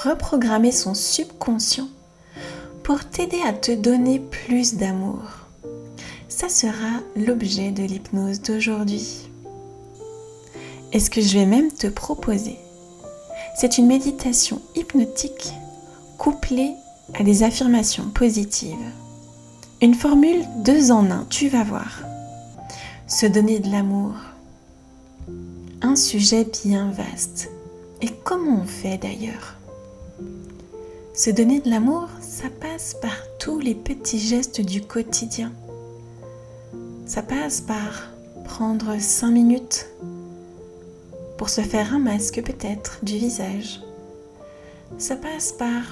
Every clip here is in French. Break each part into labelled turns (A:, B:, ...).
A: reprogrammer son subconscient pour t'aider à te donner plus d'amour. Ça sera l'objet de l'hypnose d'aujourd'hui. Et ce que je vais même te proposer, c'est une méditation hypnotique couplée à des affirmations positives. Une formule 2 en 1, tu vas voir. Se donner de l'amour. Un sujet bien vaste. Et comment on fait d'ailleurs ? Se donner de l'amour, ça passe par tous les petits gestes du quotidien. Ça passe par prendre 5 minutes pour se faire un masque peut-être du visage. Ça passe par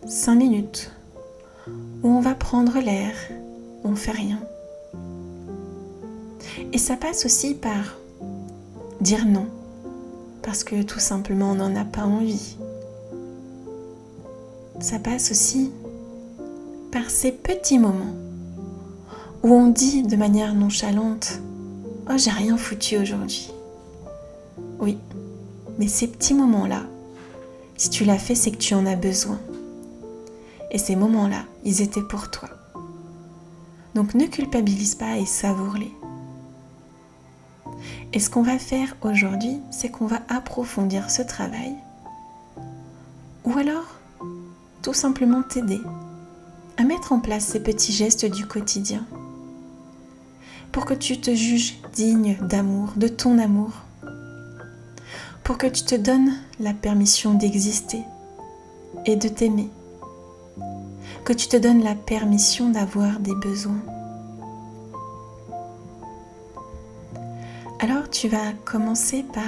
A: 5 minutes où on va prendre l'air, on fait rien. Et ça passe aussi par dire non, parce que tout simplement on n'en a pas envie. Ça passe aussi par ces petits moments où on dit de manière nonchalante « Oh, j'ai rien foutu aujourd'hui ». Oui, mais ces petits moments-là, si tu l'as fait, c'est que tu en as besoin. Et ces moments-là, ils étaient pour toi. Donc ne culpabilise pas et savoure-les. Et ce qu'on va faire aujourd'hui, c'est qu'on va approfondir ce travail. Ou alors, tout simplement t'aider à mettre en place ces petits gestes du quotidien pour que tu te juges digne d'amour, de ton amour, pour que tu te donnes la permission d'exister et de t'aimer, que tu te donnes la permission d'avoir des besoins. Alors tu vas commencer par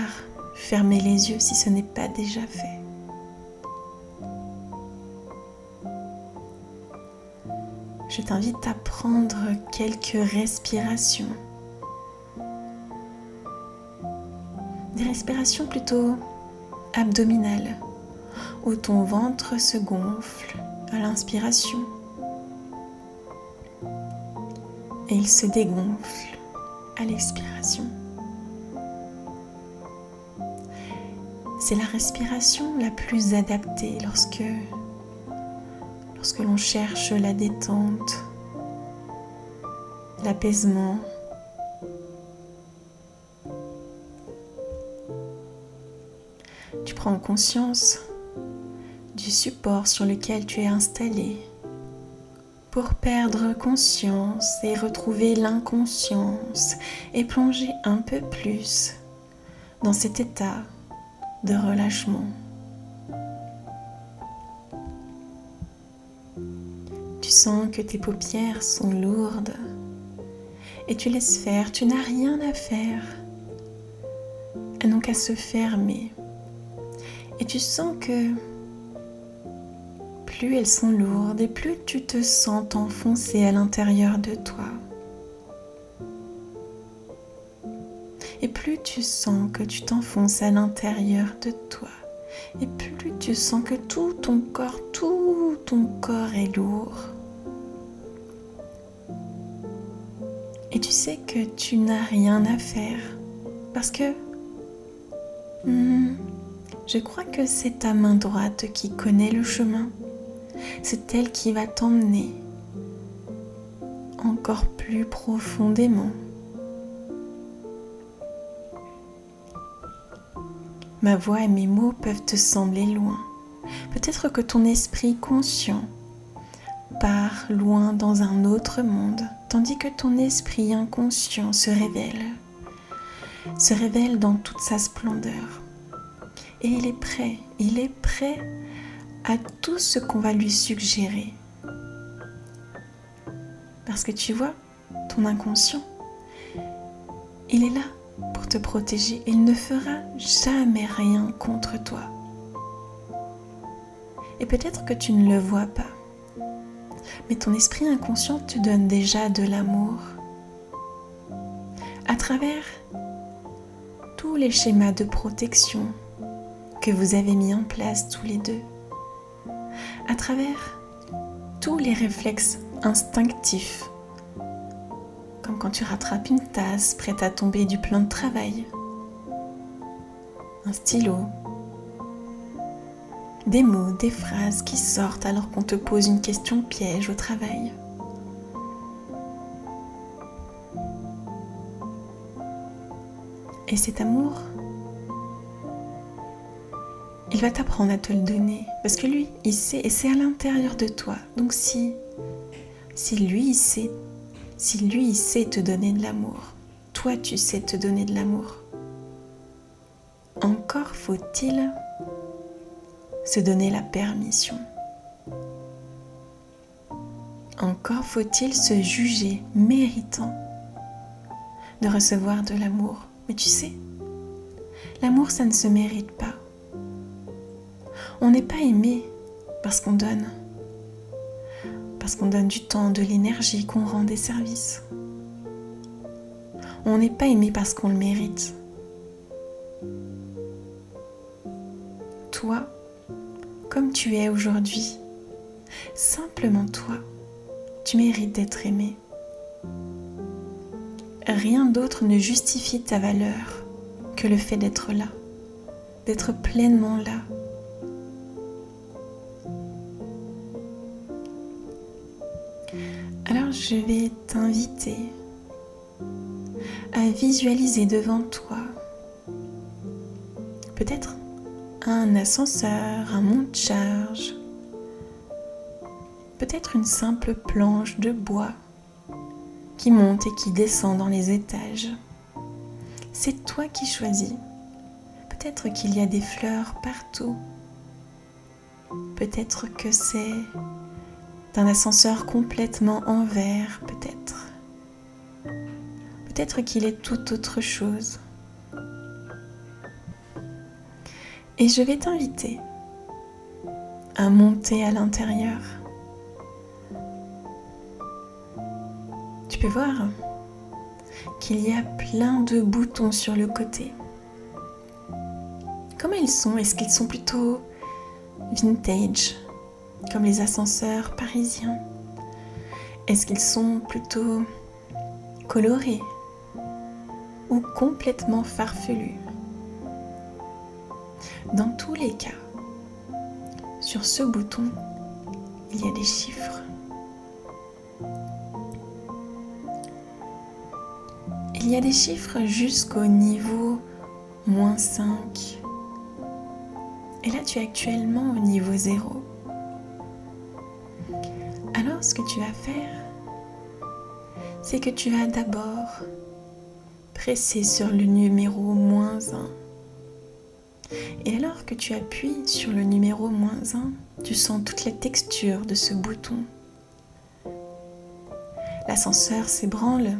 A: fermer les yeux si ce n'est pas déjà fait. Je t'invite à prendre quelques respirations. Des respirations plutôt abdominales, où ton ventre se gonfle à l'inspiration et il se dégonfle à l'expiration. C'est la respiration la plus adaptée lorsque l'on cherche la détente, l'apaisement. Tu prends conscience du support sur lequel tu es installé pour perdre conscience et retrouver l'inconscience et plonger un peu plus dans cet état de relâchement. Tu sens que tes paupières sont lourdes et tu laisses faire, tu n'as rien à faire. Elles n'ont qu'à se fermer. Et tu sens que plus elles sont lourdes et plus tu te sens t'enfoncer à l'intérieur de toi. Et plus tu sens que tu t'enfonces à l'intérieur de toi. Et plus tu sens que tout ton corps est lourd. Et tu sais que tu n'as rien à faire parce que je crois que c'est ta main droite qui connaît le chemin. C'est elle qui va t'emmener encore plus profondément. Ma voix et mes mots peuvent te sembler loin. Peut-être que ton esprit conscient part loin dans un autre monde, tandis que ton esprit inconscient se révèle dans toute sa splendeur. Et il est prêt à tout ce qu'on va lui suggérer. Parce que tu vois, ton inconscient, il est là pour te protéger. Il ne fera jamais rien contre toi. Et peut-être que tu ne le vois pas, mais ton esprit inconscient te donne déjà de l'amour à travers tous les schémas de protection que vous avez mis en place tous les deux, à travers tous les réflexes instinctifs, comme quand tu rattrapes une tasse prête à tomber du plan de travail, un stylo, des mots, des phrases qui sortent alors qu'on te pose une question piège au travail. Et cet amour, il va t'apprendre à te le donner. Parce que lui, il sait, et c'est à l'intérieur de toi. Donc si lui, il sait te donner de l'amour, toi, tu sais te donner de l'amour. Encore faut-il se donner la permission. Encore faut-il se juger méritant de recevoir de l'amour. Mais tu sais, l'amour, ça ne se mérite pas. On n'est pas aimé parce qu'on donne. Parce qu'on donne du temps, de l'énergie, qu'on rend des services. On n'est pas aimé parce qu'on le mérite. Toi, comme tu es aujourd'hui, simplement toi, tu mérites d'être aimé. Rien d'autre ne justifie ta valeur que le fait d'être là, d'être pleinement là. Alors je vais t'inviter à visualiser devant toi peut-être un ascenseur, un monte-charge, peut-être une simple planche de bois qui monte et qui descend dans les étages. C'est toi qui choisis. Peut-être qu'il y a des fleurs partout. Peut-être que c'est un ascenseur complètement en verre, peut-être. Peut-être qu'il est tout autre chose. Et je vais t'inviter à monter à l'intérieur. Tu peux voir qu'il y a plein de boutons sur le côté. Comment ils sont? Est-ce qu'ils sont plutôt vintage, comme les ascenseurs parisiens? Est-ce qu'ils sont plutôt colorés ou complètement farfelus? Dans tous les cas, sur ce bouton, il y a des chiffres. Il y a des chiffres jusqu'au niveau -5. Et là, tu es actuellement au niveau 0. Alors, ce que tu vas faire, c'est que tu vas d'abord presser sur le numéro -1. Et alors que tu appuies sur le numéro -1, tu sens toute la texture de ce bouton. L'ascenseur s'ébranle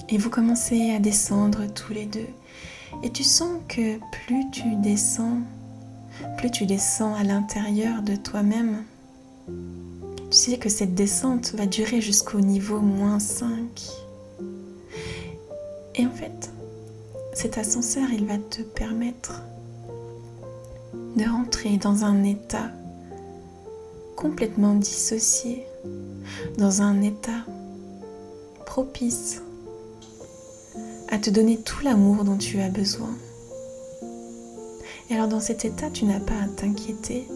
A: et vous commencez à descendre tous les deux. Et tu sens que plus tu descends à l'intérieur de toi-même, tu sais que cette descente va durer jusqu'au niveau -5. Et en fait, cet ascenseur, il va te permettre de rentrer dans un état complètement dissocié, dans un état propice à te donner tout l'amour dont tu as besoin. Et alors dans cet état, tu n'as pas à t'inquiéter.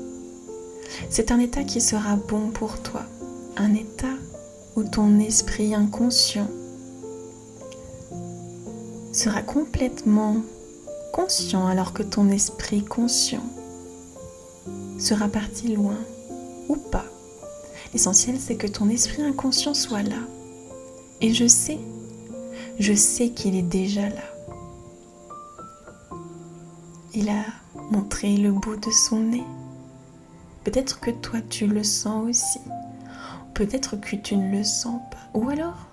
A: C'est un état qui sera bon pour toi, un état où ton esprit inconscient sera complètement conscient alors que ton esprit conscient sera parti loin ou pas. L'essentiel, c'est que ton esprit inconscient soit là. Et je sais qu'il est déjà là. Il a montré le bout de son nez. Peut-être que toi, tu le sens aussi. Peut-être que tu ne le sens pas. Ou alors,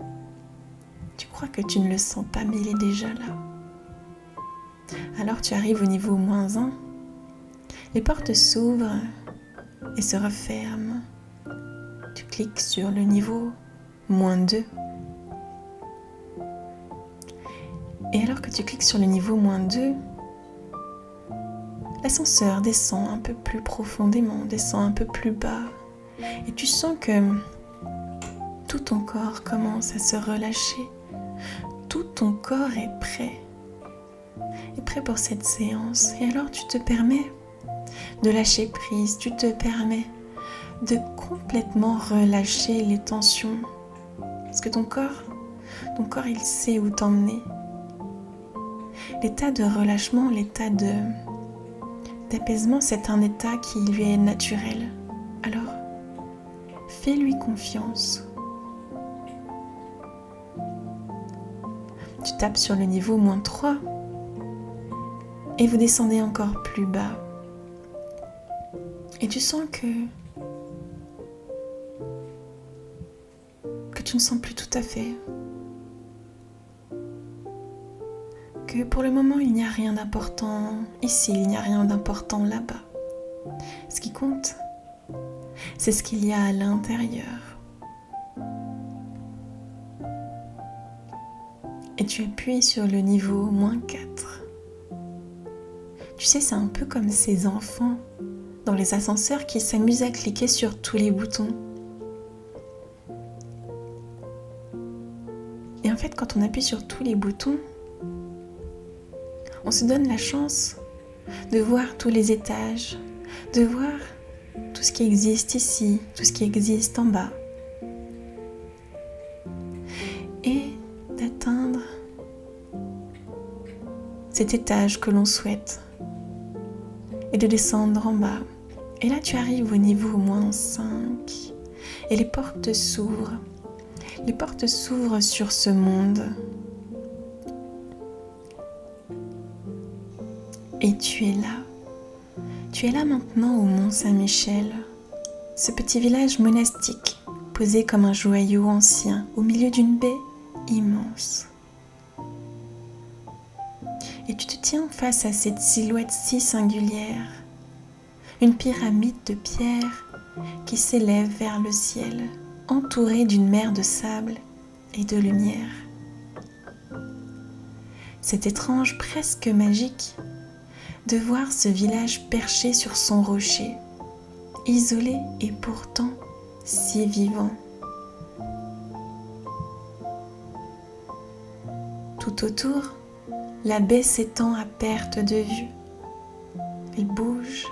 A: tu crois que tu ne le sens pas, mais il est déjà là. Alors tu arrives au niveau -1. Les portes s'ouvrent et se referment. Tu cliques sur le niveau -2. Et alors que tu cliques sur le niveau -2, l'ascenseur descend un peu plus profondément, descend un peu plus bas. Et tu sens que tout ton corps commence à se relâcher. Tout ton corps est prêt pour cette séance. Et alors tu te permets de lâcher prise, tu te permets de complètement relâcher les tensions. Parce que ton corps, il sait où t'emmener. L'état de relâchement, l'état d'apaisement, c'est un état qui lui est naturel. Alors, fais-lui confiance. Tu tapes sur le niveau -3 et vous descendez encore plus bas. Et tu sens que tu ne sens plus tout à fait. Que pour le moment, il n'y a rien d'important ici, il n'y a rien d'important là-bas. Ce qui compte, c'est ce qu'il y a à l'intérieur. Et tu appuies sur le niveau -4. Tu sais, c'est un peu comme ces enfants dans les ascenseurs qui s'amusent à cliquer sur tous les boutons. Et en fait, quand on appuie sur tous les boutons, on se donne la chance de voir tous les étages, de voir tout ce qui existe ici, tout ce qui existe en bas. Et d'atteindre cet étage que l'on souhaite. Et de descendre en bas. Et là, tu arrives au niveau -5. Et les portes s'ouvrent. Les portes s'ouvrent sur ce monde. Et tu es là. Tu es là maintenant au Mont Saint-Michel, ce petit village monastique, posé comme un joyau ancien, au milieu d'une baie immense. Et tu te tiens face à cette silhouette si singulière, une pyramide de pierre qui s'élève vers le ciel, entourée d'une mer de sable et de lumière. C'est étrange, presque magique, de voir ce village perché sur son rocher, isolé et pourtant si vivant. Tout autour, la baie s'étend à perte de vue. Elle bouge,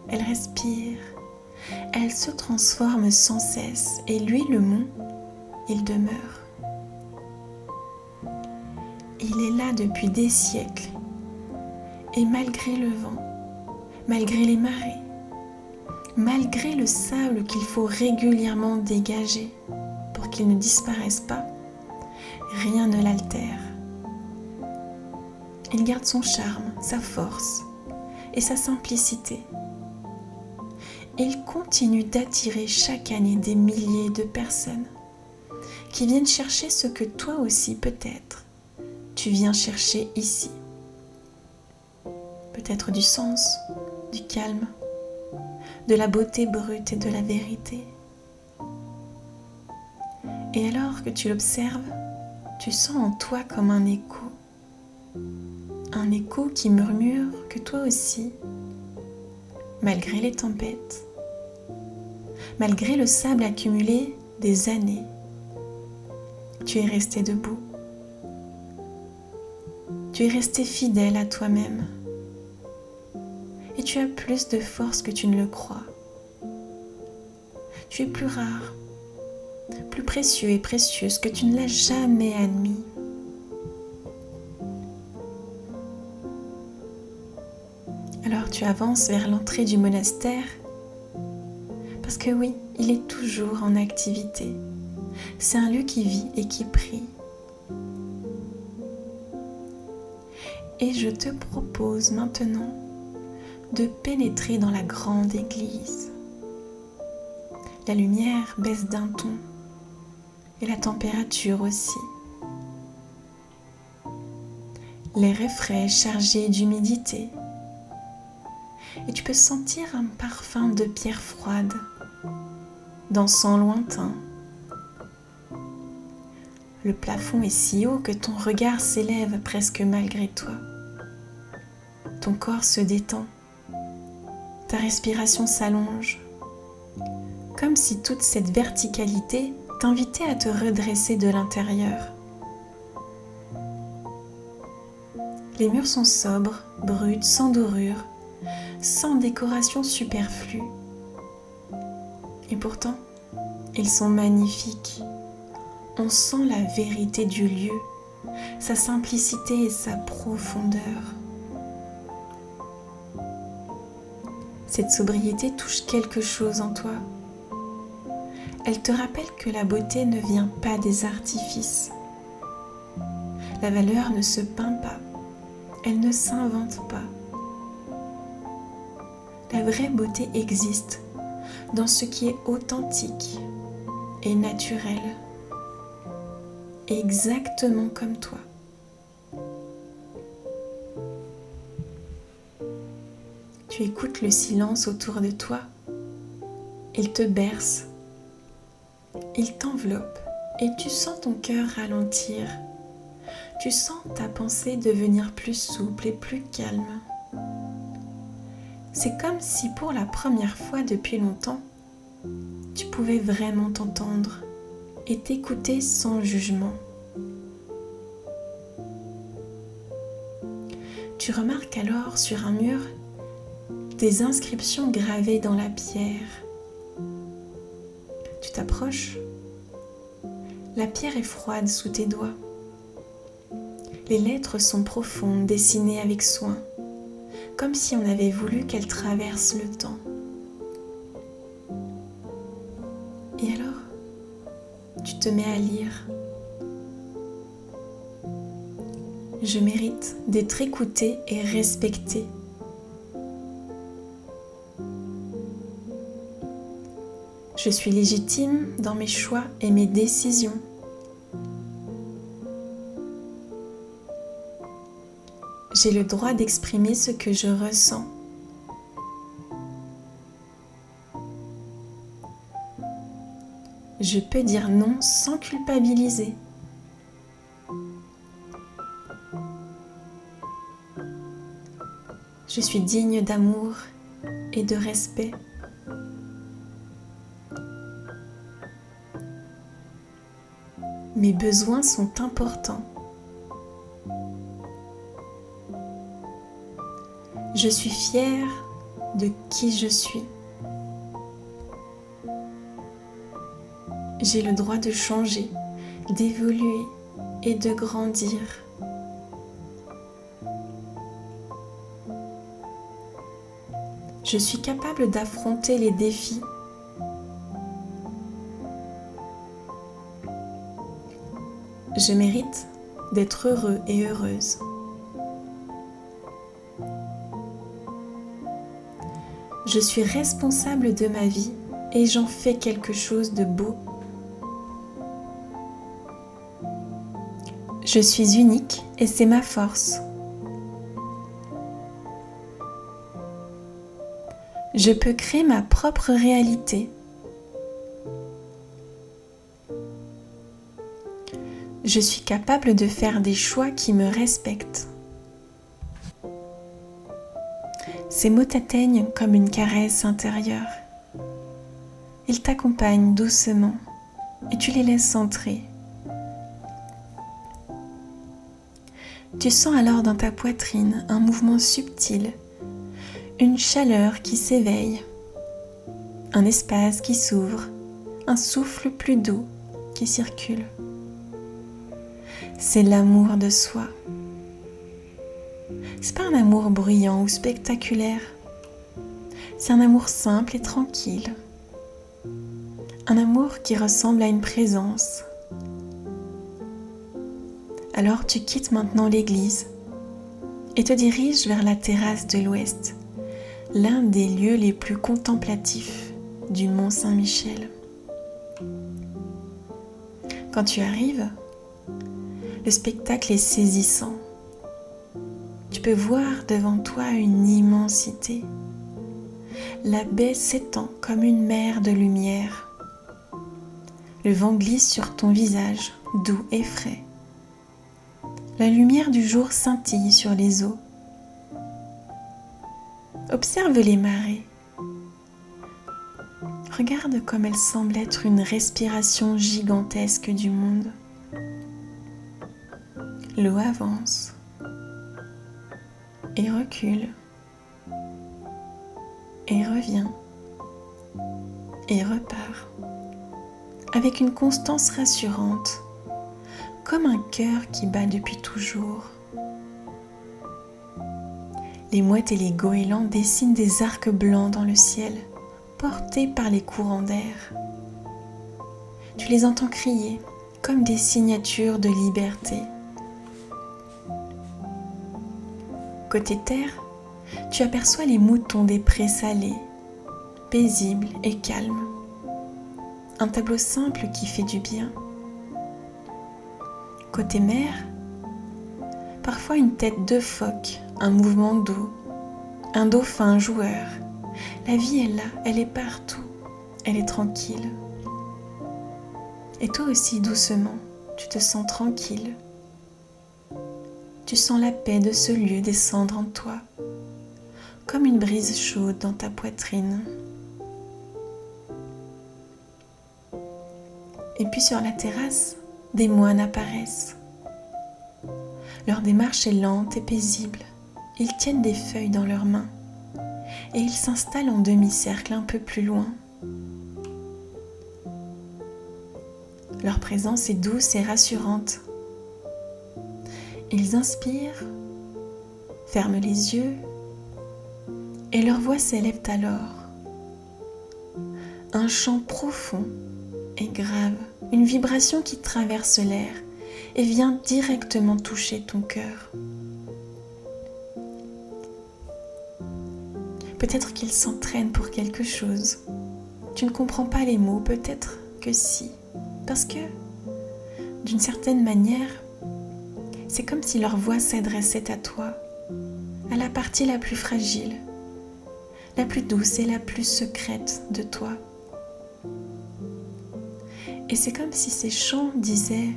A: elle respire, elle se transforme sans cesse et lui, le mont, il demeure. Il est là depuis des siècles. Et malgré le vent, malgré les marées, malgré le sable qu'il faut régulièrement dégager pour qu'il ne disparaisse pas, rien ne l'altère. Il garde son charme, sa force et sa simplicité. Il continue d'attirer chaque année des milliers de personnes qui viennent chercher ce que toi aussi peut-être tu viens chercher ici. Peut-être du sens, du calme, de la beauté brute et de la vérité. Et alors que tu l'observes, tu sens en toi comme un écho qui murmure que toi aussi, malgré les tempêtes, malgré le sable accumulé des années, tu es resté debout. Tu es resté fidèle à toi-même. Et tu as plus de force que tu ne le crois. Tu es plus rare, plus précieux et précieuse que tu ne l'as jamais admis. Alors tu avances vers l'entrée du monastère, parce que oui, il est toujours en activité. C'est un lieu qui vit et qui prie. Et je te propose maintenant de pénétrer dans la grande église. La lumière baisse d'un ton et la température aussi. L'air est frais, chargé d'humidité. Et tu peux sentir un parfum de pierre froide, d'encens lointain. Le plafond est si haut que ton regard s'élève presque malgré toi. Ton corps se détend. Ta respiration s'allonge, comme si toute cette verticalité t'invitait à te redresser de l'intérieur. Les murs sont sobres, bruts, sans dorure, sans décoration superflue. Et pourtant, ils sont magnifiques. On sent la vérité du lieu, sa simplicité et sa profondeur. Cette sobriété touche quelque chose en toi. Elle te rappelle que la beauté ne vient pas des artifices. La valeur ne se peint pas, elle ne s'invente pas. La vraie beauté existe dans ce qui est authentique et naturel, exactement comme toi. Tu écoutes le silence autour de toi, il te berce, il t'enveloppe et tu sens ton cœur ralentir. Tu sens ta pensée devenir plus souple et plus calme. C'est comme si pour la première fois depuis longtemps, tu pouvais vraiment t'entendre et t'écouter sans jugement. Tu remarques alors sur un mur des inscriptions gravées dans la pierre. Tu t'approches. La pierre est froide sous tes doigts. Les lettres sont profondes, dessinées avec soin, comme si on avait voulu qu'elles traversent le temps. Et alors, tu te mets à lire. Je mérite d'être écoutée et respectée. Je suis légitime dans mes choix et mes décisions. J'ai le droit d'exprimer ce que je ressens. Je peux dire non sans culpabiliser. Je suis digne d'amour et de respect. Mes besoins sont importants. Je suis fière de qui je suis. J'ai le droit de changer, d'évoluer et de grandir. Je suis capable d'affronter les défis. Je mérite d'être heureux et heureuse. Je suis responsable de ma vie et j'en fais quelque chose de beau. Je suis unique et c'est ma force. Je peux créer ma propre réalité. Je suis capable de faire des choix qui me respectent. Ces mots t'atteignent comme une caresse intérieure. Ils t'accompagnent doucement et tu les laisses entrer. Tu sens alors dans ta poitrine un mouvement subtil, une chaleur qui s'éveille, un espace qui s'ouvre, un souffle plus doux qui circule. C'est l'amour de soi. C'est pas un amour bruyant ou spectaculaire. C'est un amour simple et tranquille. Un amour qui ressemble à une présence. Alors tu quittes maintenant l'église et te diriges vers la terrasse de l'Ouest, l'un des lieux les plus contemplatifs du Mont Saint-Michel. Quand tu arrives, le spectacle est saisissant. Tu peux voir devant toi une immensité. La baie s'étend comme une mer de lumière. Le vent glisse sur ton visage, doux et frais. La lumière du jour scintille sur les eaux. Observe les marées. Regarde comme elles semblent être une respiration gigantesque du monde. L'eau avance et recule. et revient et repart avec une constance rassurante, comme un cœur qui bat depuis toujours. Les mouettes et les goélands dessinent des arcs blancs dans le ciel, portés par les courants d'air. Tu les entends crier comme des signatures de liberté. Côté terre, tu aperçois les moutons des prés salés, paisibles et calmes. Un tableau simple qui fait du bien. Côté mer, parfois une tête de phoque, un mouvement d'eau, un dauphin joueur. La vie est là, elle est partout, elle est tranquille. Et toi aussi, doucement, tu te sens tranquille. Tu sens la paix de ce lieu descendre en toi, comme une brise chaude dans ta poitrine. Et puis sur la terrasse, des moines apparaissent. Leur démarche est lente et paisible. Ils tiennent des feuilles dans leurs mains et ils s'installent en demi-cercle un peu plus loin. Leur présence est douce et rassurante. Ils inspirent, ferment les yeux et leur voix s'élève alors. Un chant profond et grave, une vibration qui traverse l'air et vient directement toucher ton cœur. Peut-être qu'ils s'entraînent pour quelque chose. Tu ne comprends pas les mots, peut-être que si. Parce que, d'une certaine manière, c'est comme si leur voix s'adressait à toi, à la partie la plus fragile, la plus douce et la plus secrète de toi. Et c'est comme si ces chants disaient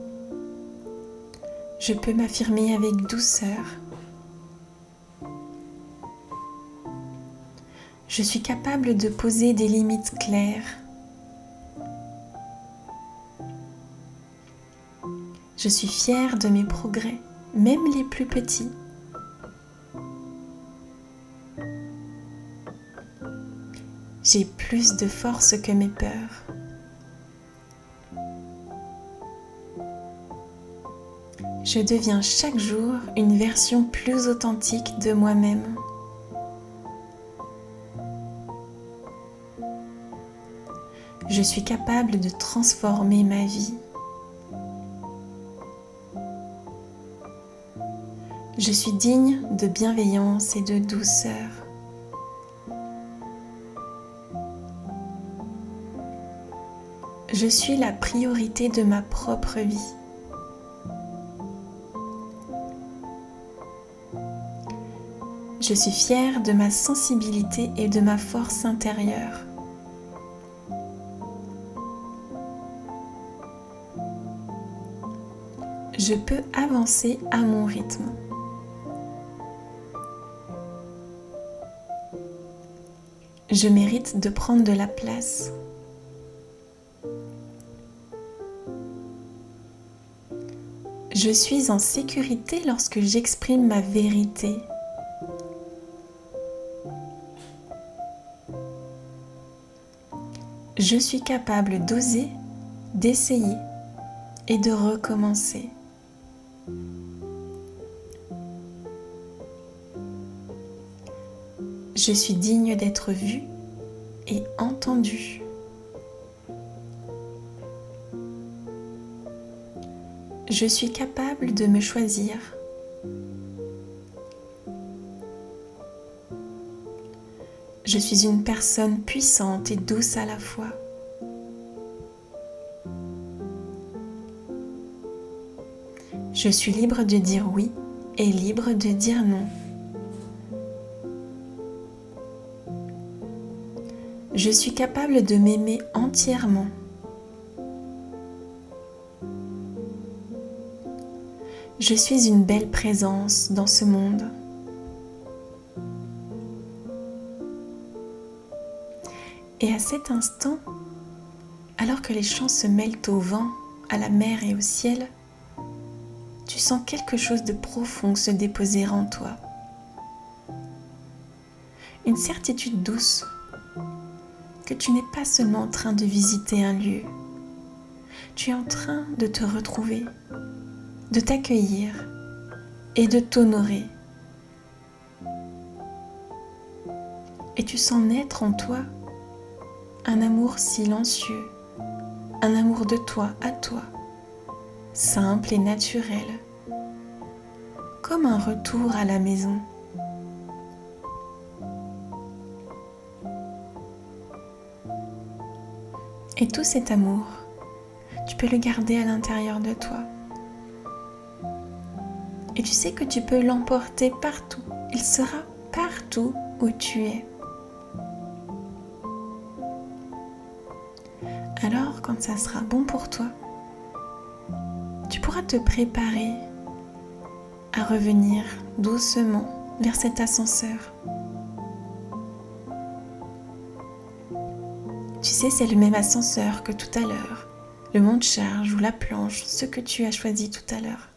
A: « Je peux m'affirmer avec douceur. Je suis capable de poser des limites claires. Je suis fière de mes progrès, même les plus petits. J'ai plus de force que mes peurs. Je deviens chaque jour une version plus authentique de moi-même. Je suis capable de transformer ma vie. Je suis digne de bienveillance et de douceur. Je suis la priorité de ma propre vie. Je suis fière de ma sensibilité et de ma force intérieure. Je peux avancer à mon rythme. Je mérite de prendre de la place. Je suis en sécurité lorsque j'exprime ma vérité. Je suis capable d'oser, d'essayer et de recommencer. Je suis digne d'être vue et entendue. Je suis capable de me choisir. Je suis une personne puissante et douce à la fois. Je suis libre de dire oui et libre de dire non. Je suis capable de m'aimer entièrement. Je suis une belle présence dans ce monde. Et à cet instant, alors que les chants se mêlent au vent, à la mer et au ciel, tu sens quelque chose de profond se déposer en toi. une certitude douce que tu n'es pas seulement en train de visiter un lieu, tu es en train de te retrouver, de t'accueillir et de t'honorer. Et tu sens naître en toi un amour silencieux, un amour de toi à toi, simple et naturel, comme un retour à la maison. Et tout cet amour, tu peux le garder à l'intérieur de toi. Et tu sais que tu peux l'emporter partout. Il sera partout où tu es. Alors, quand ça sera bon pour toi, tu pourras te préparer à revenir doucement vers cet ascenseur. Tu sais, c'est le même ascenseur que tout à l'heure, le monte-charge ou la planche, ce que tu as choisi tout à l'heure.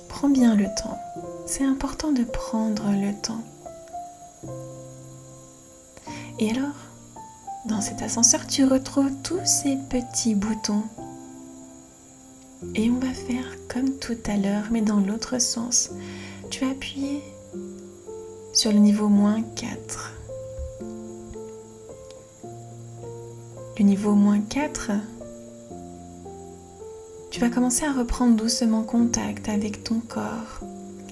A: Prends bien le temps. C'est important de prendre le temps. Et alors, dans cet ascenseur, tu retrouves tous ces petits boutons. Et on va faire comme tout à l'heure, mais dans l'autre sens. Tu vas appuyer sur le niveau -4. Le niveau -4, tu vas commencer à reprendre doucement contact avec ton corps,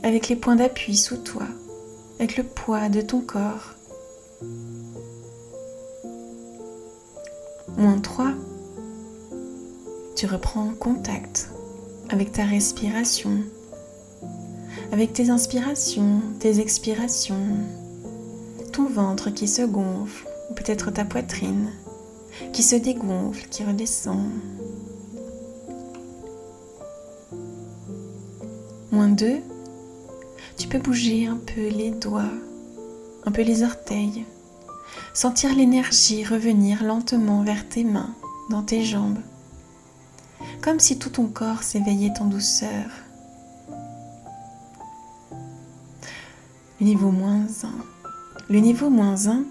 A: avec les points d'appui sous toi, avec le poids de ton corps. -3, tu reprends contact avec ta respiration, avec tes inspirations, tes expirations, ton ventre qui se gonfle, ou peut-être ta poitrine qui se dégonfle, qui redescend. -2, tu peux bouger un peu les doigts, un peu les orteils, sentir l'énergie revenir lentement vers tes mains, dans tes jambes, comme si tout ton corps s'éveillait en douceur. Le niveau -1. Le niveau -1,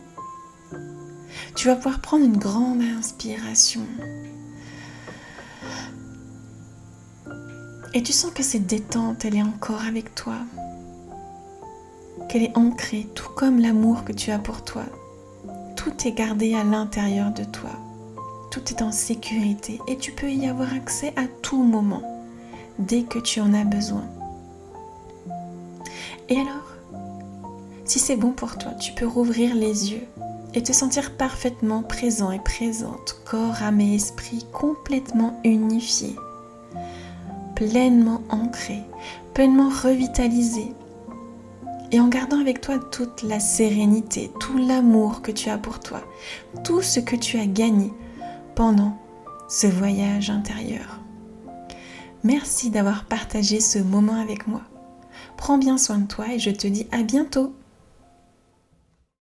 A: tu vas pouvoir prendre une grande inspiration. Et tu sens que cette détente, elle est encore avec toi. Qu'elle est ancrée, tout comme l'amour que tu as pour toi. Tout est gardé à l'intérieur de toi. Tout est en sécurité et tu peux y avoir accès à tout moment, dès que tu en as besoin. Et alors, si c'est bon pour toi, tu peux rouvrir les yeux et te sentir parfaitement présent et présente, corps, âme et esprit complètement unifiés, pleinement ancré, pleinement revitalisé, et en gardant avec toi toute la sérénité, tout l'amour que tu as pour toi, tout ce que tu as gagné pendant ce voyage intérieur. Merci d'avoir partagé ce moment avec moi. Prends bien soin de toi et je te dis à bientôt.